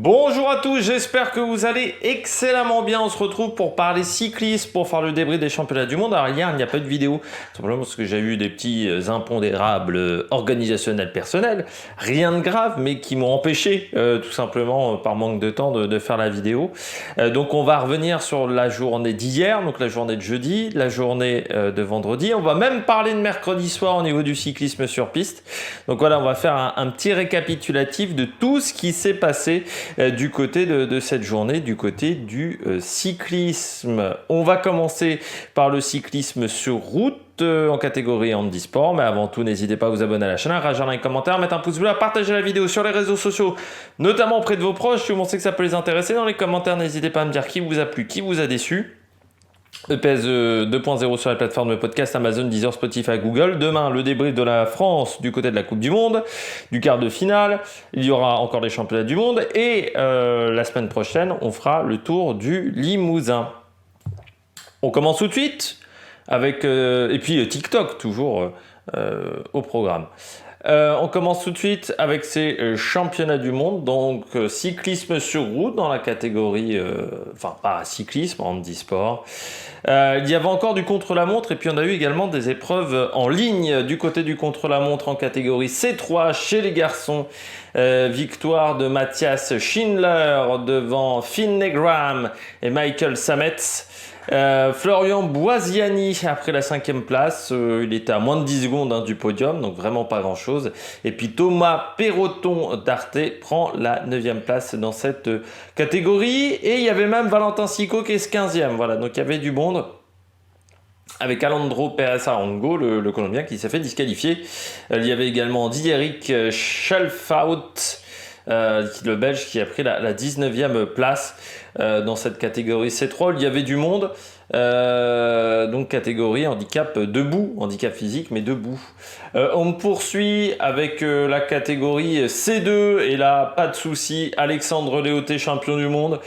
Bonjour à tous, j'espère que vous allez excellemment bien. On se retrouve pour parler cyclisme, pour faire le débrief des championnats du monde. Alors hier, il n'y a pas eu de vidéo, simplement parce que j'ai eu des petits impondérables organisationnels personnels. Rien de grave, mais qui m'ont empêché, tout simplement, par manque de temps, de faire la vidéo. Donc on va revenir sur la journée d'hier, donc la journée de jeudi, la journée de vendredi. On va même parler de mercredi soir au niveau du cyclisme sur piste. Donc voilà, on va faire un petit récapitulatif de tout ce qui s'est passé du côté de cette journée, du côté du cyclisme. On va commencer par le cyclisme sur route en catégorie handisport, mais avant tout n'hésitez pas à vous abonner à la chaîne, à réagir dans les commentaires, mettre un pouce bleu, à partager la vidéo sur les réseaux sociaux, notamment auprès de vos proches, si vous pensez que ça peut les intéresser. Dans les commentaires, n'hésitez pas à me dire qui vous a plu, qui vous a déçu. EPS 2.0 sur les plateformes de podcast Amazon, Deezer, Spotify, Google. Demain, le débrief de la France du côté de la Coupe du Monde, du quart de finale. Il y aura encore les championnats du monde. Et la semaine prochaine, on fera le tour du Limousin. On commence tout de suite avec... et puis TikTok, toujours au programme. On commence tout de suite avec ces championnats du monde, donc cyclisme sur route dans la catégorie, paracyclisme, handisport. Il y avait encore du contre-la-montre et puis on a eu également des épreuves en ligne du côté du contre-la-montre en catégorie C3 chez les garçons. Victoire de Matthias Schindler devant Finn Negram et Michael Samets. Florian Boisiani après la 5e place, il était à moins de 10 secondes du podium, donc vraiment pas grand chose. Et puis Thomas Perroton d'Arte prend la 9e place dans cette catégorie. Et il y avait même Valentin Sico qui est 15e, voilà, donc il y avait du monde. Avec Alejandro Pérez Arango, le Colombien, qui s'est fait disqualifier. Il y avait également Diederik Schalfaut, le Belge, qui a pris la 19e place dans cette catégorie C3. Il y avait du monde, donc catégorie handicap debout, handicap physique mais debout. On poursuit avec la catégorie C2 et là pas de souci, Alexandre Léoté, champion du monde,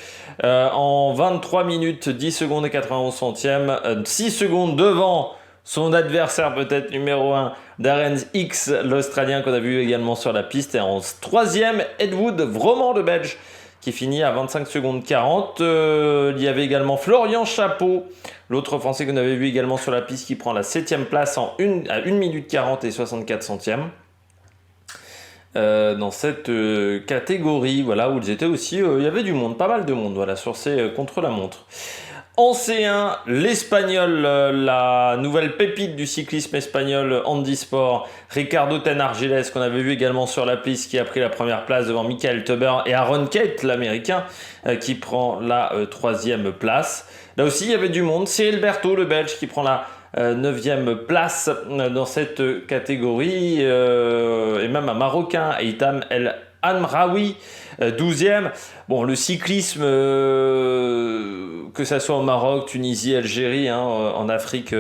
en 23 minutes 10 secondes et 91 centièmes, 6 secondes devant son adversaire peut-être numéro 1, Darren X, l'Australien qu'on a vu également sur la piste. Et en 3e, Ed Wood, vraiment le Belge, qui finit à 25 secondes 40. Il y avait également Florian Chapeau, l'autre Français qu'on avait vu également sur la piste, qui prend la 7e place à 1 minute 40 et 64 centièmes. Dans cette catégorie, voilà, où ils étaient aussi, il y avait du monde, pas mal de monde, voilà, sur ces contre-la-montre. En C1, l'Espagnol, la nouvelle pépite du cyclisme espagnol handisport, Ricardo Tenargeles, qu'on avait vu également sur la piste, qui a pris la première place devant Michael Teuber et Aaron Kate, l'Américain, qui prend la 3e place. Là aussi, il y avait du monde. Cyril Berthaud, le Belge, qui prend la 9e place dans cette catégorie, et même un Marocain, Eitam El Amraoui, 12e. Bon, le cyclisme, que ça soit au Maroc, Tunisie, Algérie, en Afrique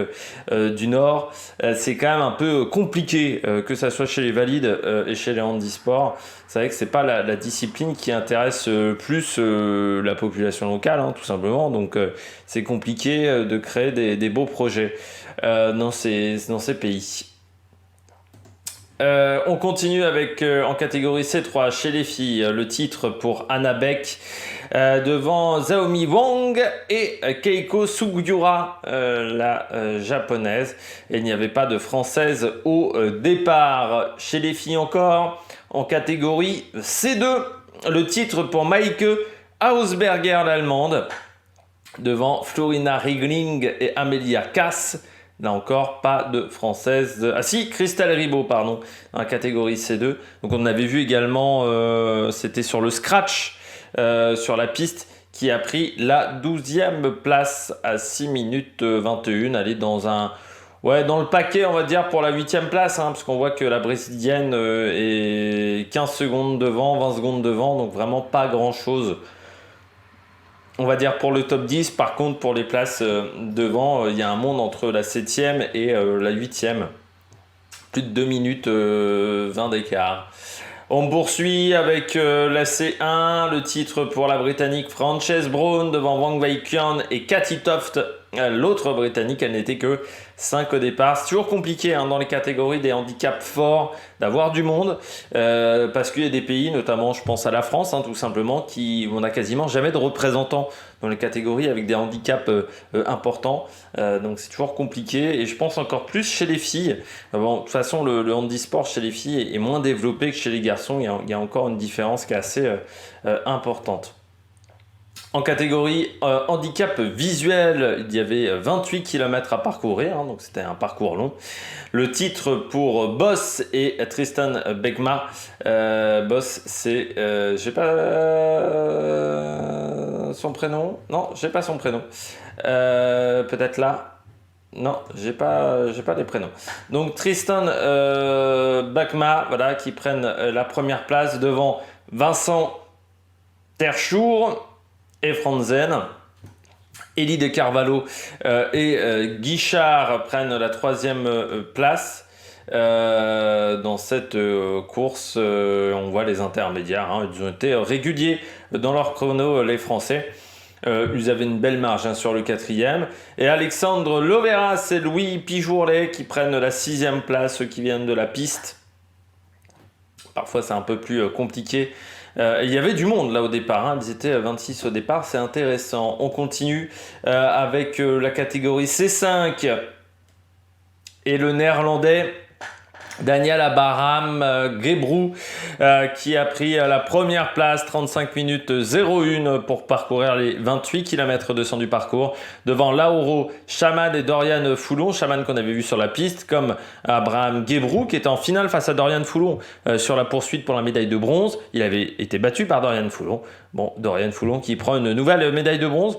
du Nord, c'est quand même un peu compliqué, que ça soit chez les valides et chez les handisports. C'est vrai que c'est pas la discipline qui intéresse plus la population locale, tout simplement. Donc c'est compliqué de créer des beaux projets dans ces pays. On continue avec en catégorie C3 chez les filles, le titre pour Anna Beck devant Zaomi Wang et Keiko Sugiura, la japonaise. Et il n'y avait pas de française au départ. Chez les filles encore, en catégorie C2, le titre pour Maike Hausberger, l'allemande, devant Florina Riegling et Amelia Kass. Là encore, pas de française. Ah si, Christelle Ribaud, pardon, dans la catégorie C2. Donc on avait vu également, c'était sur le scratch, sur la piste, qui a pris la 12e place à 6 minutes 21. Elle est dans dans le paquet, on va dire, pour la 8e place, parce qu'on voit que la brésilienne est 15 secondes devant, 20 secondes devant, donc vraiment pas grand-chose. On va dire pour le top 10, par contre pour les places devant, il y a un monde entre la 7e et la 8e. Plus de 2 minutes 20 d'écart. On poursuit avec la C1, le titre pour la Britannique Frances Brown devant Wang Wei Qian et Cathy Toft L'autre Britannique, elle n'était que 5 au départ. C'est toujours compliqué dans les catégories des handicaps forts d'avoir du monde parce qu'il y a des pays, notamment je pense à la France tout simplement, où on n'a quasiment jamais de représentants dans les catégories avec des handicaps importants. Donc c'est toujours compliqué et je pense encore plus chez les filles. Bon, de toute façon, le handisport chez les filles est moins développé que chez les garçons. Il y a encore une différence qui est assez importante. En catégorie handicap visuel, il y avait 28 km à parcourir, donc c'était un parcours long. Le titre pour Boss et Tristan Begma. Boss, c'est... j'ai pas son prénom. Non, j'ai pas son prénom. Peut-être là. Non, j'ai pas les prénoms. Donc Tristan Begma, voilà, qui prennent la première place devant Vincent Terchour et Franzen. Elie de Carvalho et Guichard prennent la troisième place. Dans cette course, on voit les intermédiaires, ils ont été réguliers dans leur chrono, les Français. Ils avaient une belle marge sur le quatrième. Et Alexandre Loveras et Louis Pijourlet qui prennent la sixième place, ceux qui viennent de la piste. Parfois c'est un peu plus compliqué. Il y avait du monde là au départ, ils étaient 26 au départ, c'est intéressant. On continue avec la catégorie C5 et le néerlandais Daniel Abraham Gebrou qui a pris la première place, 35 minutes 01 pour parcourir les 28 km 200 du parcours, devant Lauro Chaman et Dorian Foulon. Chaman qu'on avait vu sur la piste, comme Abraham Gebrou qui était en finale face à Dorian Foulon sur la poursuite pour la médaille de bronze. Il avait été battu par Dorian Foulon. Bon, Dorian Foulon qui prend une nouvelle médaille de bronze.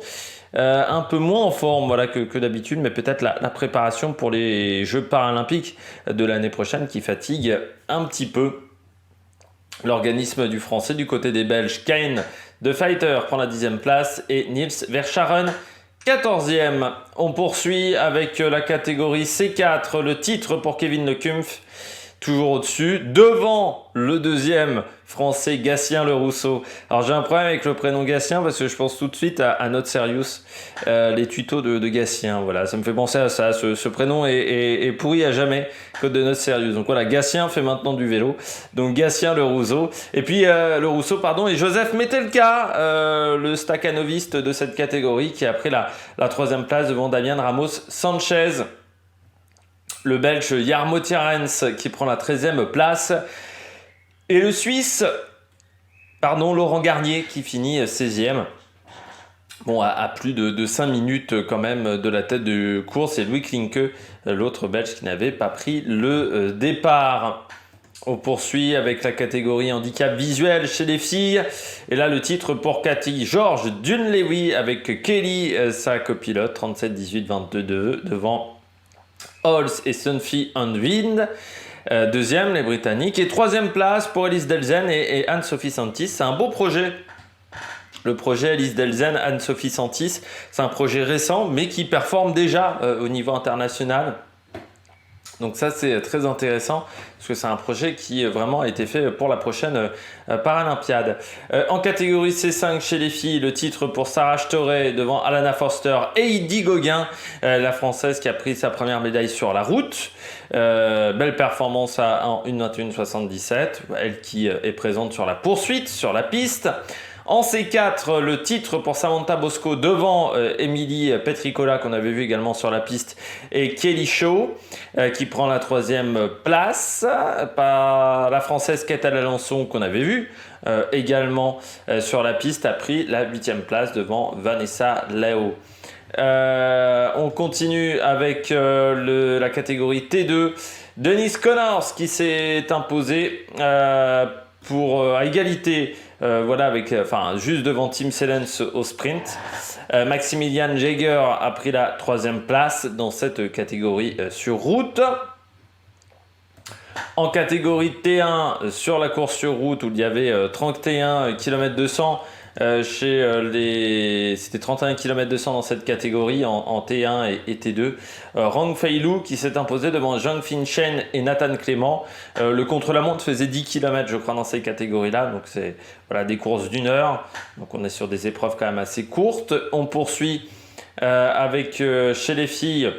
Un peu moins en forme que d'habitude, mais peut-être la préparation pour les Jeux paralympiques de l'année prochaine qui fatigue un petit peu l'organisme du français. Du côté des Belges, Kane de Fighter prend la 10e place et Niels Verscharen 14e. On poursuit avec la catégorie C4, le titre pour Kevin Lecumf, toujours au-dessus, devant le deuxième français Gatien Le Rousseau. Alors j'ai un problème avec le prénom Gatien parce que je pense tout de suite à Not Serious, les tutos de Gatien. Voilà, ça me fait penser à ça. Ce prénom est pourri à jamais que de Not Serious. Donc voilà, Gatien fait maintenant du vélo. Donc Gatien Le Rousseau. Et puis Le Rousseau, pardon, et Joseph Metelka, le staccanoviste de cette catégorie qui a pris la troisième place devant Damien Ramos Sanchez. Le Belge Jarmo Thierens qui prend la 13e place. Et le Suisse, Laurent Garnier qui finit 16e. Bon, à plus de 5 minutes quand même de la tête de course. Et Louis Klinke, l'autre Belge qui n'avait pas pris le départ. On poursuit avec la catégorie handicap visuel chez les filles. Et là, le titre pour Cathy Georges Dunlewy avec Kelly, sa copilote, 37-18-22 devant Halls et Sunfi Anwind. Deuxième, les Britanniques. Et troisième place pour Elise Delzen et Anne-Sophie Santis. C'est un beau projet. Le projet Elise Delzen, Anne-Sophie Santis, c'est un projet récent, mais qui performe déjà au niveau international. Donc ça, c'est très intéressant, parce que c'est un projet qui vraiment a été fait pour la prochaine Paralympiade. En catégorie C5 chez les filles, le titre pour Sarah Storey devant Alana Forster et Heidi Gauguin, la Française qui a pris sa première médaille sur la route. Belle performance en 1:21:77, elle qui est présente sur la poursuite, sur la piste. En C4, le titre pour Samantha Bosco devant Émilie Petricola qu'on avait vu également sur la piste et Kelly Shaw qui prend la 3e place. Par la Française Kate Alençon qu'on avait vu également sur la piste a pris la 8e place devant Vanessa Leo. On continue avec la catégorie T2. Denise Connors qui s'est imposée à égalité. Juste devant Tim Sellens au sprint. Maximilian Jaeger a pris la 3e place dans cette catégorie sur route. En catégorie T1 sur la course sur route où il y avait 31 km 200 c'était 31 km 200 dans cette catégorie en T1 et T2. Rang Fei-Lu qui s'est imposé devant Zhang Fin-Chen et Nathan Clément. Le contre-la-montre faisait 10 km je crois dans ces catégories-là, donc c'est des courses d'1 heure. Donc on est sur des épreuves quand même assez courtes. On poursuit avec chez les filles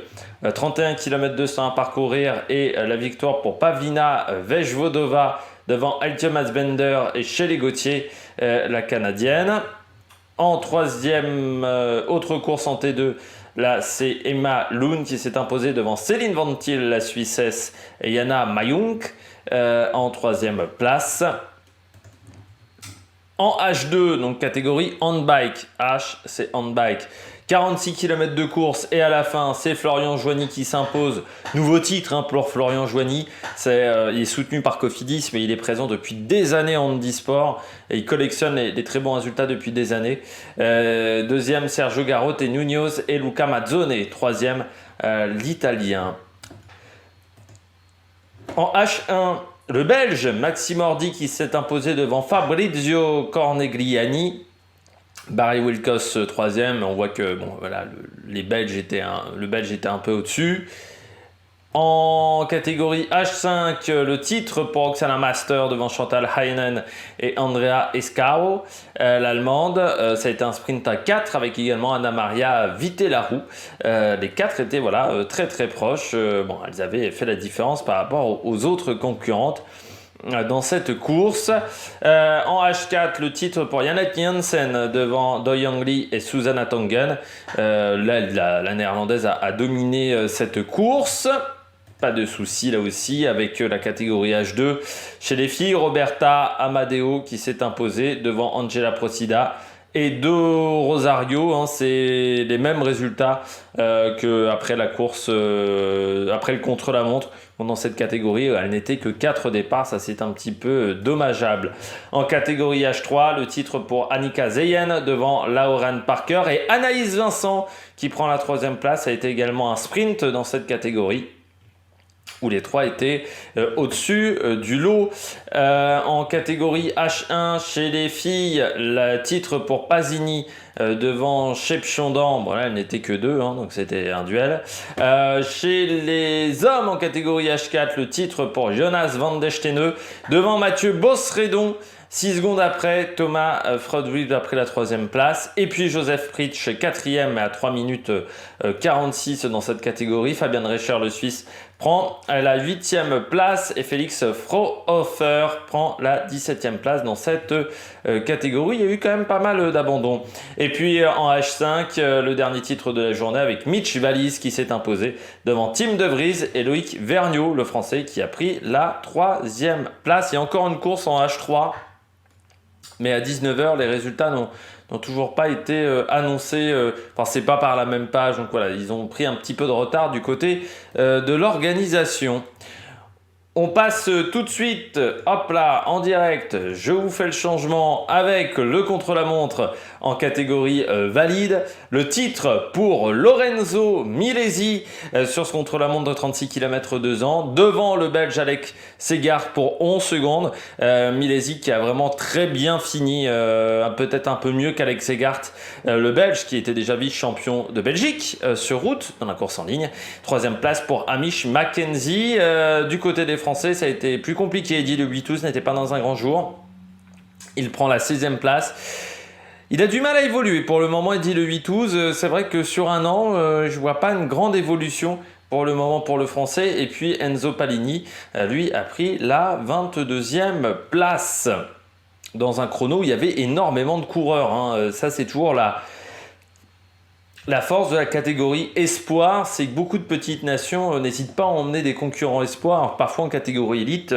31 km 200 à parcourir et la victoire pour Pavlina Vejvodova devant Altje Masbender et Shelley Gauthier, la Canadienne. En troisième, autre course en T2, là c'est Emma Loon qui s'est imposée devant Céline Van Til, la Suissesse, et Jana Mayunk en troisième place. En H2, donc catégorie handbike, H c'est handbike, 46 km de course et à la fin c'est Florian Joigny qui s'impose. Nouveau titre pour Florian Joigny, il est soutenu par Cofidis mais il est présent depuis des années en handisport et il collectionne les très bons résultats depuis des années. Deuxième Sergio Garotte et Munoz et Luca Mazzone, troisième l'Italien. En H1, le Belge Maxime Ordi qui s'est imposé devant Fabrizio Cornegliani. Barry Wilkos troisième, on voit que bon, voilà, le Belge était un peu au-dessus. En catégorie H5, le titre pour Oksana Master devant Chantal Heinen et Andrea Escao, l'allemande. Ça a été un sprint à 4 avec également Anna Maria Vitelarou. Les 4 étaient très très proches. Elles avaient fait la différence par rapport aux autres concurrentes dans cette course. En H4, le titre pour Yannick Janssen devant Doi Young Lee et Susanna Tongen. La néerlandaise a dominé cette course. Pas de souci là aussi avec la catégorie H2. Chez les filles, Roberta Amadeo qui s'est imposée devant Angela Procida et Do Rosario. C'est les mêmes résultats qu'après la course, après le contre-la-montre. Dans cette catégorie, elle n'était que 4 départs, ça c'est un petit peu dommageable. En catégorie H3, le titre pour Annika Zeyen devant Lauren Parker et Anaïs Vincent qui prend la 3e place. Ça a été également un sprint dans cette catégorie où les 3 étaient au-dessus du lot. En catégorie H1, chez les filles, le titre pour Pasini devant Shepchondan, là elle n'était que 2, donc c'était un duel. Chez les hommes en catégorie H4, le titre pour Jonas Van Desteneux devant Mathieu Bossredon. 6 secondes après, Thomas Freudwig a pris la 3e place. Et puis Joseph Pritsch, 4e, mais à 3 minutes 46 dans cette catégorie. Fabien Recher, le Suisse, prend la 8e place. Et Félix Frohofer prend la 17e place dans cette catégorie. Il y a eu quand même pas mal d'abandons. Et puis en H5, le dernier titre de la journée avec Mitch Valise qui s'est imposé devant Tim De Vries et Loïc Vergniaud, le Français, qui a pris la 3e place. Il y a encore une course en H3. Mais à 19h, les résultats n'ont toujours pas été annoncés. C'est pas par la même page. Donc voilà, ils ont pris un petit peu de retard du côté de l'organisation. On passe tout de suite, hop là, en direct, je vous fais le changement avec le contre-la-montre en catégorie valide. Le titre pour Lorenzo Milesi sur ce contre-la-montre de 36 km 2 ans, devant le Belge Alec Segard pour 11 secondes. Milesi qui a vraiment très bien fini, peut-être un peu mieux qu'Alex Segard, le Belge qui était déjà vice-champion de Belgique sur route dans la course en ligne. 3e place pour Hamish Mackenzie. Du côté des Français, ça a été plus compliqué. Eddie Le Huitous n'était pas dans un grand jour. Il prend la 16e place. Il a du mal à évoluer pour le moment, Eddie Le Huitous. C'est vrai que sur un an, je ne vois pas une grande évolution pour le moment pour le Français. Et puis Enzo Palini, lui, a pris la 22e place dans un chrono où il y avait énormément de coureurs. Ça, c'est toujours la force de la catégorie espoir, c'est que beaucoup de petites nations n'hésitent pas à emmener des concurrents espoirs. Alors, parfois en catégorie élite,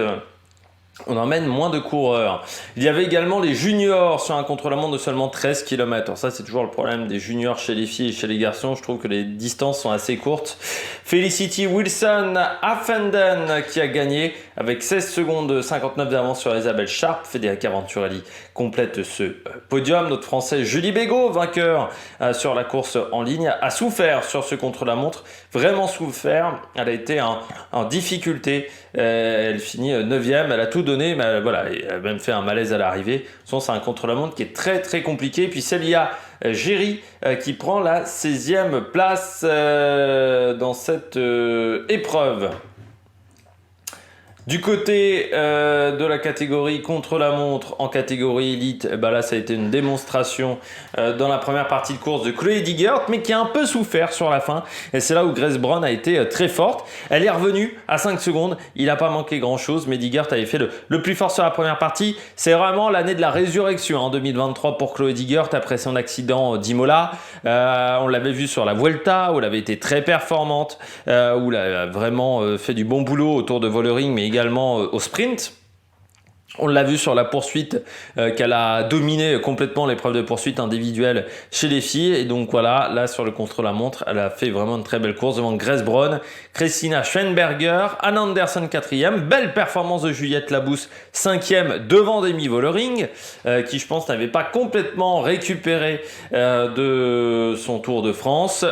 on emmène moins de coureurs. Il y avait également les juniors sur un contre-la-montre de seulement 13 km. Alors ça, c'est toujours le problème des juniors chez les filles et chez les garçons. Je trouve que les distances sont assez courtes. Felicity Wilson Affenden qui a gagné avec 16 secondes 59 d'avance sur Isabelle Sharp. Federica Venturelli complète ce podium. Notre Français Julie Bégaud, vainqueur sur la course en ligne, a souffert sur ce contre-la-montre. Vraiment souffert. Elle a été en difficulté. Elle finit 9e. Elle a tout donné, mais elle a même fait un malaise à l'arrivée. C'est un contre-la-montre qui est très très compliqué. Puis Célia Géry qui prend la 16e place dans cette épreuve. Du côté de la catégorie contre-la-montre en catégorie élite, bah là ça a été une démonstration dans la première partie de course de Chloé Digert, mais qui a un peu souffert sur la fin. Et c'est là où Grace Brown a été très forte. Elle est revenue à 5 secondes. Il n'a pas manqué grand-chose, mais Digert avait fait le plus fort sur la première partie. C'est vraiment l'année de la résurrection en 2023 pour Chloé Digert après son accident d'Imola. On l'avait vu sur la Vuelta, où elle avait été très performante, où elle a vraiment fait du bon boulot autour de Vollering, mais également au sprint. On l'a vu sur la poursuite qu'elle a dominé complètement l'épreuve de poursuite individuelle chez les filles. Et donc voilà, là sur le contre-la-montre, elle a fait vraiment une très belle course devant Grace Brown, Christina Schwenberger, Anna Anderson 4e. Belle performance de Juliette Labous 5e devant Demi Vollering, qui je pense n'avait pas complètement récupéré de son Tour de France.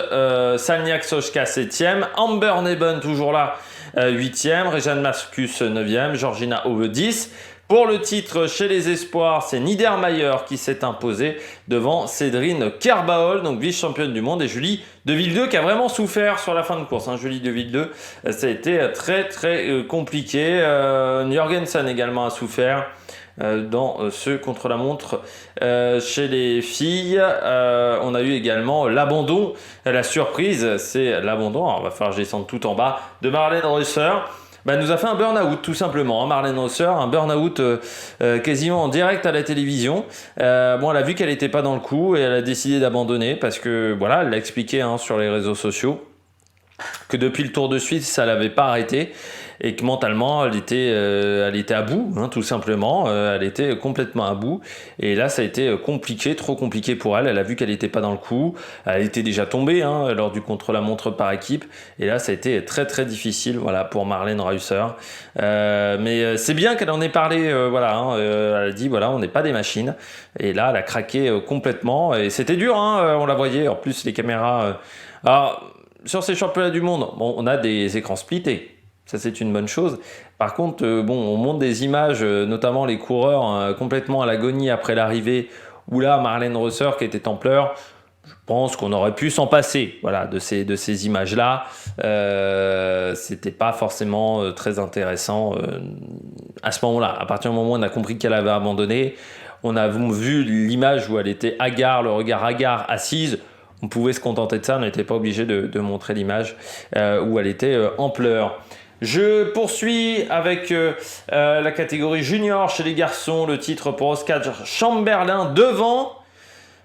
Salniak Sochka 7e, Amber Neben toujours là 8e, Rejane Marcus 9e, Georgina Howe 10. Pour le titre chez les espoirs, c'est Niedermayer qui s'est imposée devant Cédrine Kerbaol, donc vice-championne du monde, et Julie de Vildeux qui a vraiment souffert sur la fin de course. Julie de Vildeux, ça a été très compliqué. Jorgensen également a souffert dans ce contre-la-montre chez les filles. On a eu également l'abandon, la surprise, c'est l'abandon, alors, il va falloir que je descende tout en bas, de Marlène Reusser. Elle nous a fait un burn-out tout simplement, Marlène Reusser, un burn-out quasiment en direct à la télévision. Elle a vu qu'elle n'était pas dans le coup et elle a décidé d'abandonner parce que voilà, elle l'a expliqué sur les réseaux sociaux que depuis le Tour de Suisse, ça l'avait pas arrêté et que mentalement, elle était à bout, tout simplement. Elle était complètement à bout. Et là, ça a été compliqué, trop compliqué pour elle. Elle a vu qu'elle n'était pas dans le coup. Elle était déjà tombée lors du contre-la-montre par équipe. Et là, ça a été très difficile, pour Marlène Reusser. Mais c'est bien qu'elle en ait parlé. Elle a dit, on n'est pas des machines. Et là, elle a craqué complètement. Et c'était dur, on la voyait. En plus, les caméras... Alors, sur ces championnats du monde, on a des écrans splittés. Ça, c'est une bonne chose. Par contre, on montre des images, notamment les coureurs complètement à l'agonie après l'arrivée, où là, Marlène Reusser qui était en pleurs, je pense qu'on aurait pu s'en passer de ces images-là. C'était pas forcément très intéressant à ce moment-là. À partir du moment où on a compris qu'elle avait abandonné, on a vu l'image où elle était hagard, le regard hagard, assise. On pouvait se contenter de ça, on n'était pas obligé de montrer l'image où elle était en pleurs. Je poursuis avec la catégorie junior chez les garçons, le titre pour Oscar Chamberlain devant,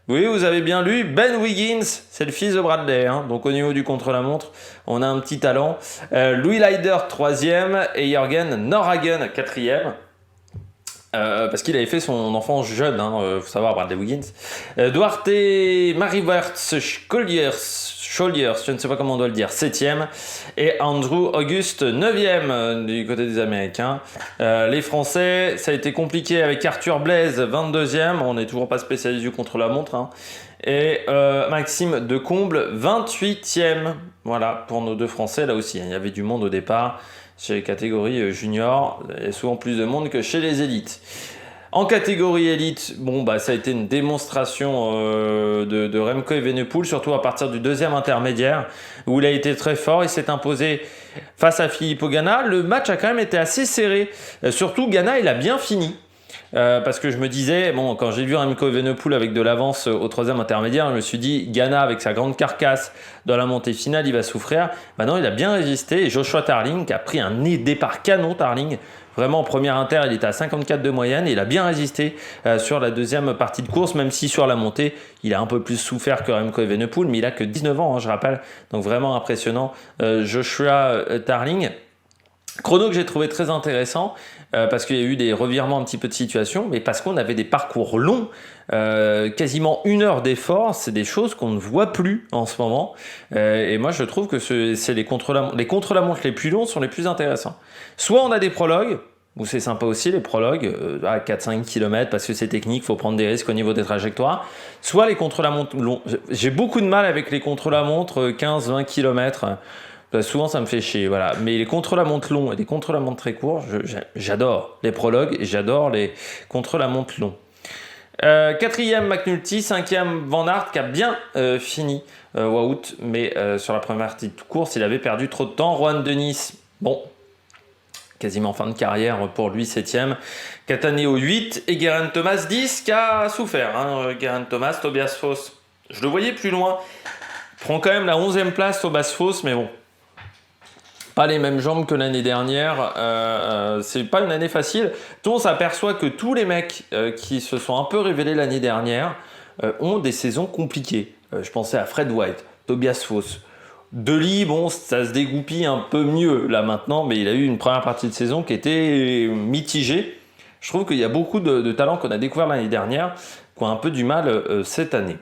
oui vous avez bien lu, Ben Wiggins, c'est le fils de Bradley, donc au niveau du contre-la-montre, on a un petit talent. Louis Leider 3e et Jürgen Norhagen 4e. Parce qu'il avait fait son enfant jeune, faut savoir, Bradley Wiggins. Duarte Mariwerts Scholliers, je ne sais pas comment on doit le dire, 7e. Et Andrew Auguste 9e du côté des Américains. Les Français, ça a été compliqué avec Arthur Blaise 22e. On n'est toujours pas spécialisé du contre-la-montre. Et Maxime Decomble 28e. Voilà, pour nos deux Français, là aussi. Il y avait du monde au départ. Chez les catégories juniors, il y a souvent plus de monde que chez les élites. En catégorie élite, ça a été une démonstration de Remco Evenepoel, surtout à partir du deuxième intermédiaire, où il a été très fort. Il s'est imposé face à Filippo Ganna. Le match a quand même été assez serré. Surtout, Ganna, il a bien fini. Parce que je me disais, quand j'ai vu Remco Evenepoel avec de l'avance au troisième intermédiaire, je me suis dit, Ganna avec sa grande carcasse dans la montée finale, il va souffrir. Non, il a bien résisté. Et Joshua Tarling qui a pris un départ canon, Tarling. Vraiment, en première inter, il était à 54 de moyenne et il a bien résisté sur la deuxième partie de course, même si sur la montée, il a un peu plus souffert que Remco Evenepoel, mais il a que 19 ans, je rappelle. Donc vraiment impressionnant, Joshua Tarling. Chrono que j'ai trouvé très intéressant parce qu'il y a eu des revirements un petit peu de situation, mais parce qu'on avait des parcours longs, quasiment 1 heure d'effort, c'est des choses qu'on ne voit plus en ce moment. Et moi, je trouve que c'est les contre-la-montre les plus longs sont les plus intéressants. Soit on a des prologues, où c'est sympa aussi les prologues, à 4-5 km parce que c'est technique, il faut prendre des risques au niveau des trajectoires. Soit les contre-la-montre longs. J'ai beaucoup de mal avec les contre-la-montre 15-20 km. Souvent ça me fait chier, voilà. Mais les contre-la-montre longs et les contre-la-montre très courts, j'adore les prologues et j'adore les contre-la-montre longs. 4e McNulty, 5e Van Aert qui a bien fini Wout, mais sur la première partie de course il avait perdu trop de temps. Juan Denis, quasiment fin de carrière pour lui, 7ème. Cattaneo 8 et Geraint Thomas 10 qui a souffert. Geraint Thomas, Tobias Foss, je le voyais plus loin. Prend quand même la 11e place, Tobias Foss, mais bon. Pas les mêmes jambes que l'année dernière. C'est pas une année facile. On s'aperçoit que tous les mecs qui se sont un peu révélés l'année dernière ont des saisons compliquées. Je pensais à Fred White, Tobias Foss. Dely, bon, ça se dégoupille un peu mieux là maintenant, mais il a eu une première partie de saison qui était mitigée. Je trouve qu'il y a beaucoup de talents qu'on a découvert l'année dernière qui ont un peu du mal cette année.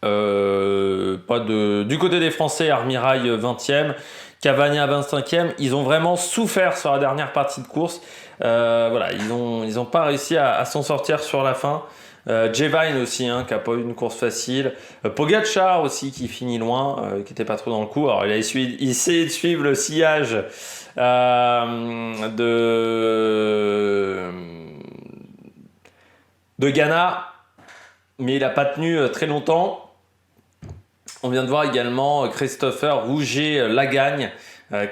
Du côté des Français, Armirail 20e, Cavagna 25e, ils ont vraiment souffert sur la dernière partie de course. Ils ont pas réussi à s'en sortir sur la fin. Jevine aussi, qui n'a pas eu une course facile. Pogacar aussi qui finit loin, qui n'était pas trop dans le coup. Alors il a essayé de suivre le sillage de Ghana, mais il n'a pas tenu très longtemps. On vient de voir également Christopher Rouget-Lagagne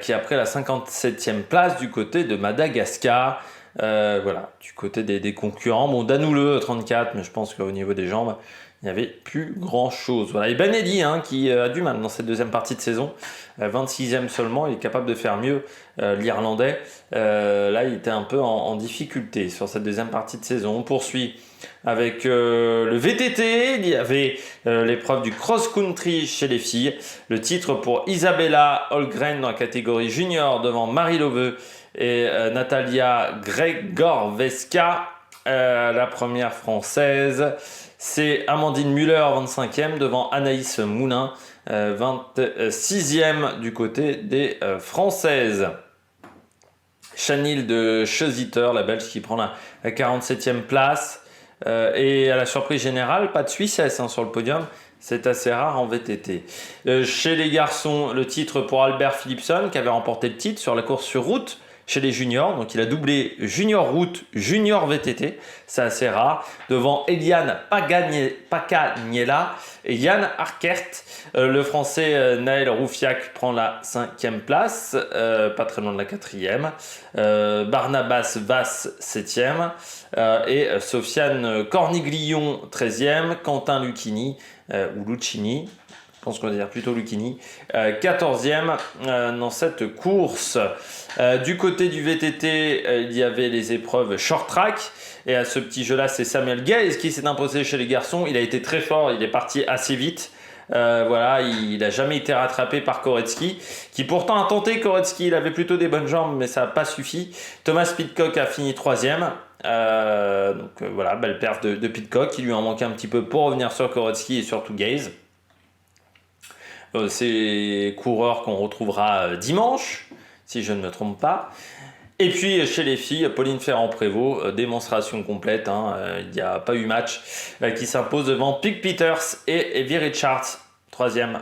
qui a pris la 57e place du côté de Madagascar. Du côté des concurrents. Bon, Danoule 34, mais je pense qu'au niveau des jambes, il n'y avait plus grand chose. Voilà. Et Ben Eddy qui a du mal dans cette deuxième partie de saison, 26e seulement, il est capable de faire mieux, l'Irlandais. Là, il était un peu en difficulté sur cette deuxième partie de saison. On poursuit avec le VTT. Il y avait l'épreuve du cross-country chez les filles. Le titre pour Isabella Holmgren dans la catégorie junior devant Marie Loveux et Natalia Gregorveska, la première française. C'est Amandine Muller, 25e, devant Anaïs Moulin, 26e du côté des françaises. Chanil de Chesiter, la Belge, qui prend la 47e place. Et à la surprise générale, pas de Suissesse sur le podium. C'est assez rare en VTT. Chez les garçons, le titre pour Albert Philipson, qui avait remporté le titre sur la course sur route chez les juniors. Donc il a doublé junior route, junior VTT. C'est assez rare. Devant Eliane Pacagnella et Yann Arkert. Le français Naël Roufiac prend la 5e place, pas très loin de la 4e. Barnabas Vass 7e. Et Sofiane Corniglion 13e. Quentin Lucchini, ou Lucchini, je pense qu'on va dire plutôt Lucchini, 14e dans cette course. Du côté du VTT, il y avait les épreuves short track. Et à ce petit jeu-là, c'est Samuel Guez qui s'est imposé chez les garçons. Il a été très fort, il est parti assez vite. Il n'a jamais été rattrapé par Koretsky, qui pourtant a tenté. Koretsky, il avait plutôt des bonnes jambes, mais ça n'a pas suffi. Thomas Pidcock a fini 3e. Belle perf de Pidcock. Il lui en manquait un petit peu pour revenir sur Koretsky et surtout Guez. C'est coureurs qu'on retrouvera dimanche, si je ne me trompe pas. Et puis chez les filles, Pauline Ferrand-Prévot, démonstration complète, il n'y a pas eu match, qui s'impose devant Pig Peters et Evie Richards, 3e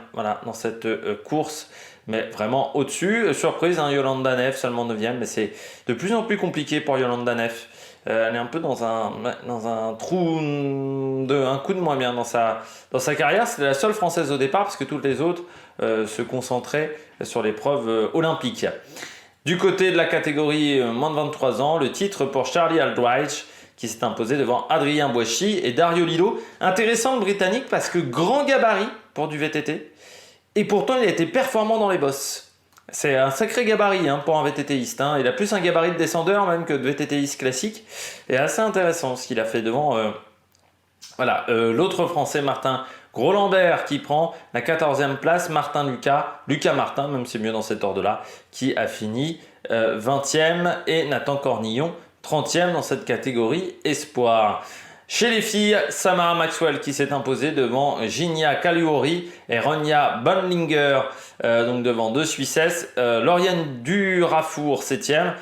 dans cette course, mais vraiment au-dessus. Surprise, Yolanda Neff, seulement 9e, mais c'est de plus en plus compliqué pour Yolanda Neff. Elle est un peu dans un trou, un coup de moins bien dans sa carrière. C'était la seule française au départ parce que toutes les autres se concentraient sur l'épreuve olympique. Du côté de la catégorie moins de 23 ans, le titre pour Charlie Aldridge qui s'est imposé devant Adrien Boischi et Dario Lillo. Intéressant le Britannique parce que grand gabarit pour du VTT et pourtant il a été performant dans les bosses. C'est un sacré gabarit pour un VTTiste. Il a plus un gabarit de descendeur même que de VTTiste classique. Et assez intéressant ce qu'il a fait devant l'autre Français, Martin Grolambert, qui prend la 14e place. Lucas Martin, même c'est mieux dans cet ordre-là, qui a fini 20e. Et Nathan Cornillon, 30e dans cette catégorie espoir. Chez les filles, Samara Maxwell qui s'est imposée devant Ginia Caliori et Ronja Bonlinger, donc devant deux Suissesses. Lauriane Durafour 7e,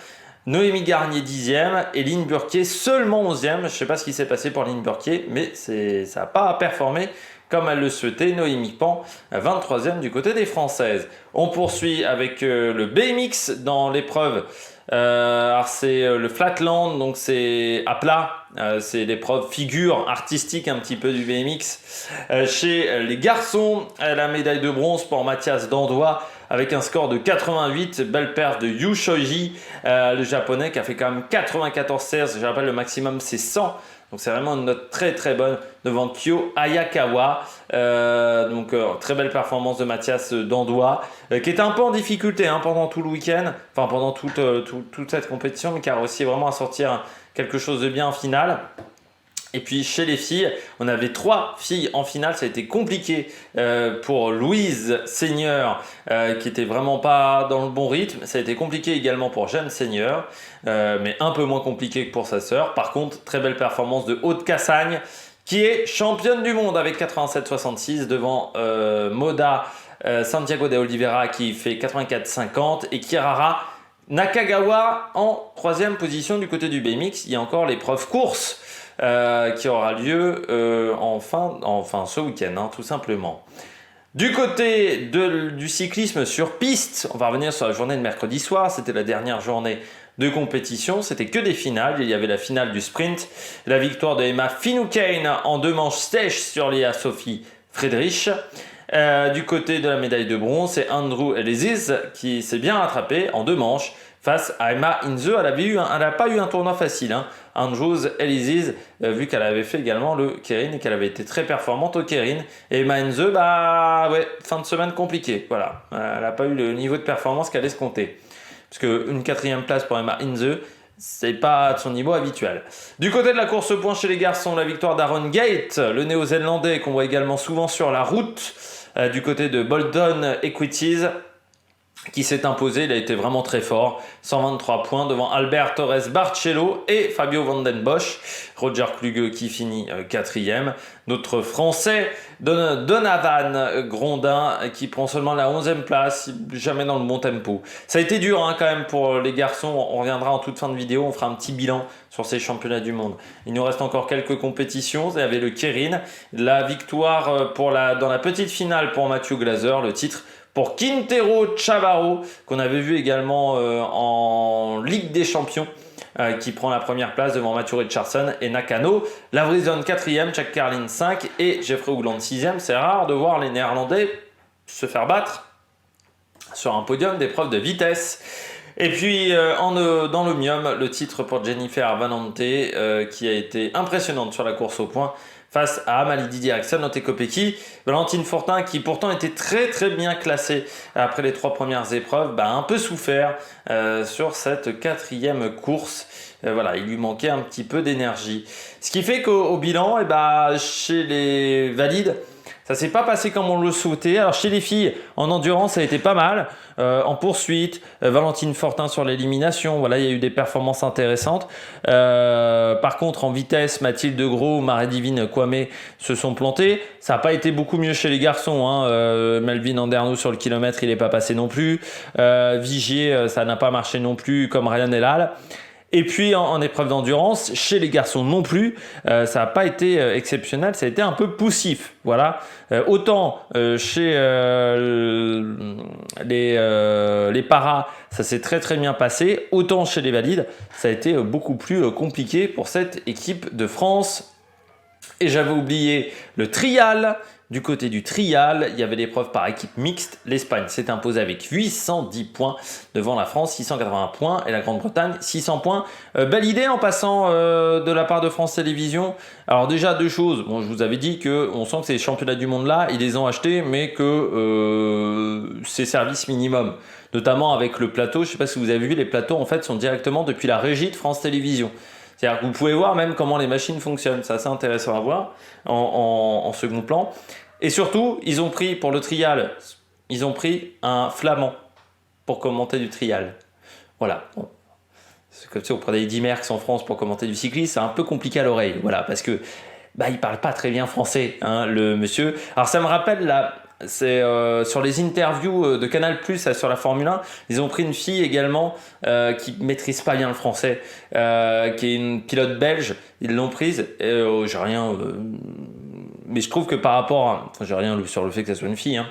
Noémie Garnier 10e et Lynn Burquier seulement 11e. Je ne sais pas ce qui s'est passé pour Lynn Burquier, mais ça n'a pas performé comme elle le souhaitait. Noémie Pan, 23e du côté des Françaises. On poursuit avec le BMX dans l'épreuve. C'est le flatland, donc c'est à plat, c'est l'épreuve figure artistique un petit peu du BMX. Chez les garçons, la médaille de bronze pour Mathias Dandois avec un score de 88. Belle perf de Yu Shoji, le japonais, qui a fait quand même 94-16. Je rappelle, le maximum c'est 100. Donc c'est vraiment une note très très bonne devant Kyo Ayakawa. Très belle performance de Mathias Dandois, qui était un peu en difficulté pendant tout le week-end, enfin pendant toute cette compétition, mais qui a réussi vraiment à sortir quelque chose de bien en finale. Et puis chez les filles, on avait 3 filles en finale. Ça a été compliqué pour Louise Seigneur, qui était vraiment pas dans le bon rythme. Ça a été compliqué également pour Jeanne Seigneur, mais un peu moins compliqué que pour sa sœur. Par contre, très belle performance de Aude Cassagne, qui est championne du monde avec 87-66 devant Moda Santiago de Oliveira, qui fait 84-50, et Kirara Nakagawa en 3e position du côté du BMX. Il y a encore l'épreuve course qui aura lieu enfin ce week-end, tout simplement. Du côté du cyclisme sur piste, on va revenir sur la journée de mercredi soir. C'était la dernière journée de compétition. C'était que des finales. Il y avait la finale du sprint, la victoire de Emma Finucane en 2 manches sèches sur Léa Sophie Friedrich. Du côté de la médaille de bronze, c'est Andrew Elizis qui s'est bien rattrapé en 2 manches face à Emma Inze. Elle n'a pas eu un tournoi facile, Andrews Elizis, vu qu'elle avait fait également le Keirin et qu'elle avait été très performante au Keirin. Et Emma Inze, fin de semaine compliquée. Voilà, elle n'a pas eu le niveau de performance qu'elle escomptait. Parce qu'une 4e place pour Emma Inze, c'est pas de son niveau habituel. Du côté de la course au point chez les garçons, la victoire d'Aaron Gate, le néo-zélandais qu'on voit également souvent sur la route, du côté de Bolton Equities, qui s'est imposé. Il a été vraiment très fort, 123 points devant Albert Torres Barcelo et Fabio Van den Bosch. Roger Kluge qui finit 4e. Notre Français Donovan Grondin qui prend seulement la 11e place, jamais dans le bon tempo. Ça a été dur quand même pour les garçons. On reviendra en toute fin de vidéo, on fera un petit bilan sur ces championnats du monde. Il nous reste encore quelques compétitions. Il y avait le Keirin, la victoire dans la petite finale pour Mathieu Glaser, le titre pour Quintero Chavarro, qu'on avait vu également en Ligue des Champions, qui prend la première place devant Matthew Richardson et Nakano. Lavrison 4e, Jack Carlin 5 et Jeffrey Hoogland 6e. C'est rare de voir les Néerlandais se faire battre sur un podium d'épreuve de vitesse. Et puis dans l'Omnium, le titre pour Jennifer Vanante, qui a été impressionnante sur la course au point face à Amalie Didier Axel Kopecky. Valentine Fortin, qui pourtant était très très bien classée après les 3 premières épreuves, a un peu souffert sur cette 4e course. Il lui manquait un petit peu d'énergie. Ce qui fait qu'au bilan, chez les valides, ça s'est pas passé comme on le souhaitait. Alors chez les filles, en endurance, ça a été pas mal. En poursuite, Valentine Fortin sur l'élimination. Il y a eu des performances intéressantes. Par contre, en vitesse, Mathilde Gros, Marie-Divine Kwame se sont plantés. Ça n'a pas été beaucoup mieux chez les garçons. Melvin Anderno sur le kilomètre, il n'est pas passé non plus. Vigier, ça n'a pas marché non plus comme Ryan Elal. Et puis en épreuve d'endurance, chez les garçons non plus, ça n'a pas été exceptionnel, ça a été un peu poussif. Autant chez les paras, ça s'est très très bien passé, autant chez les valides, ça a été beaucoup plus compliqué pour cette équipe de France. Et j'avais oublié le trial. Du côté du trial, il y avait l'épreuve par équipe mixte. L'Espagne s'est imposée avec 810 points devant la France, 680 points, et la Grande-Bretagne, 600 points. Belle idée en passant de la part de France Télévisions. Alors déjà, 2 choses. Je vous avais dit qu'on sent que ces championnats du monde-là, ils les ont achetés, mais que c'est service minimum. Notamment avec le plateau. Je ne sais pas si vous avez vu, les plateaux en fait sont directement depuis la régie de France Télévisions. C'est-à-dire que vous pouvez voir même comment les machines fonctionnent. C'est assez intéressant à voir en second plan. Et surtout, ils ont pris pour le trial, ils ont pris un flamand pour commenter du trial. Voilà. C'est comme si on prenait Eddy Merckx en France pour commenter du cyclisme, c'est un peu compliqué à l'oreille. Parce que il parle pas très bien français, le monsieur. Alors ça me rappelle c'est sur les interviews de Canal+, sur la Formule 1, ils ont pris une fille également qui maîtrise pas bien le français, qui est une pilote belge. Ils l'ont prise. J'ai rien, mais je trouve que par rapport j'ai rien sur le fait que ça soit une fille,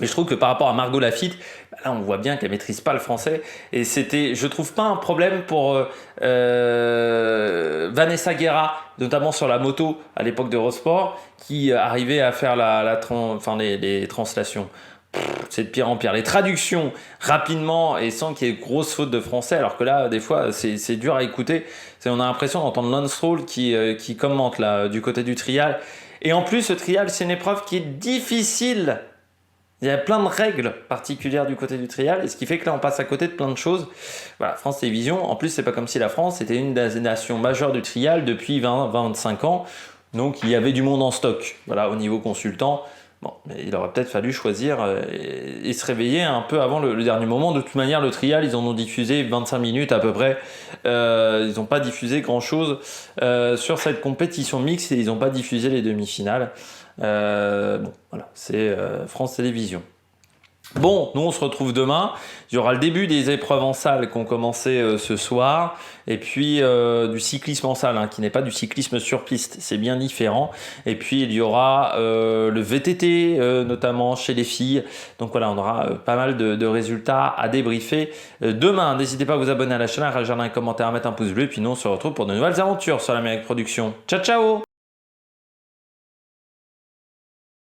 mais je trouve que par rapport à Margot Lafitte, là on voit bien qu'elle maîtrise pas le français, et je trouve pas un problème pour Vanessa Guerra, notamment sur la moto à l'époque d'Eurosport, qui arrivait à faire les translations. c'est de pire en pire. Les traductions rapidement et sans qu'il y ait de grosses fautes de français, alors que là, des fois, c'est dur à écouter. On a l'impression d'entendre Lance Stroll qui commente là, du côté du trial. Et en plus, le trial, c'est une épreuve qui est difficile. Il y a plein de règles particulières du côté du trial, et ce qui fait que là, on passe à côté de plein de choses. Voilà, France Télévisions. En plus, c'est pas comme si la France était une des nations majeures du trial depuis 20-25 ans. Donc, il y avait du monde en stock. Voilà, au niveau consultant. Bon, mais il aurait peut-être fallu choisir et se réveiller un peu avant le dernier moment. De toute manière, le trial, ils en ont diffusé 25 minutes à peu près. Ils n'ont pas diffusé grand-chose sur cette compétition mixte et ils n'ont pas diffusé les demi-finales. Bon, voilà, c'est France Télévisions. Bon, nous on se retrouve demain. Il y aura le début des épreuves en salle qui ont commencé ce soir. Et puis du cyclisme en salle, qui n'est pas du cyclisme sur piste. C'est bien différent. Et puis il y aura le VTT, notamment chez les filles. Donc voilà, on aura pas mal de résultats à débriefer demain. N'hésitez pas à vous abonner à la chaîne, à réagir dans les commentaires, à mettre un pouce bleu. Et puis nous on se retrouve pour de nouvelles aventures sur l'Amérique Production. Ciao, ciao!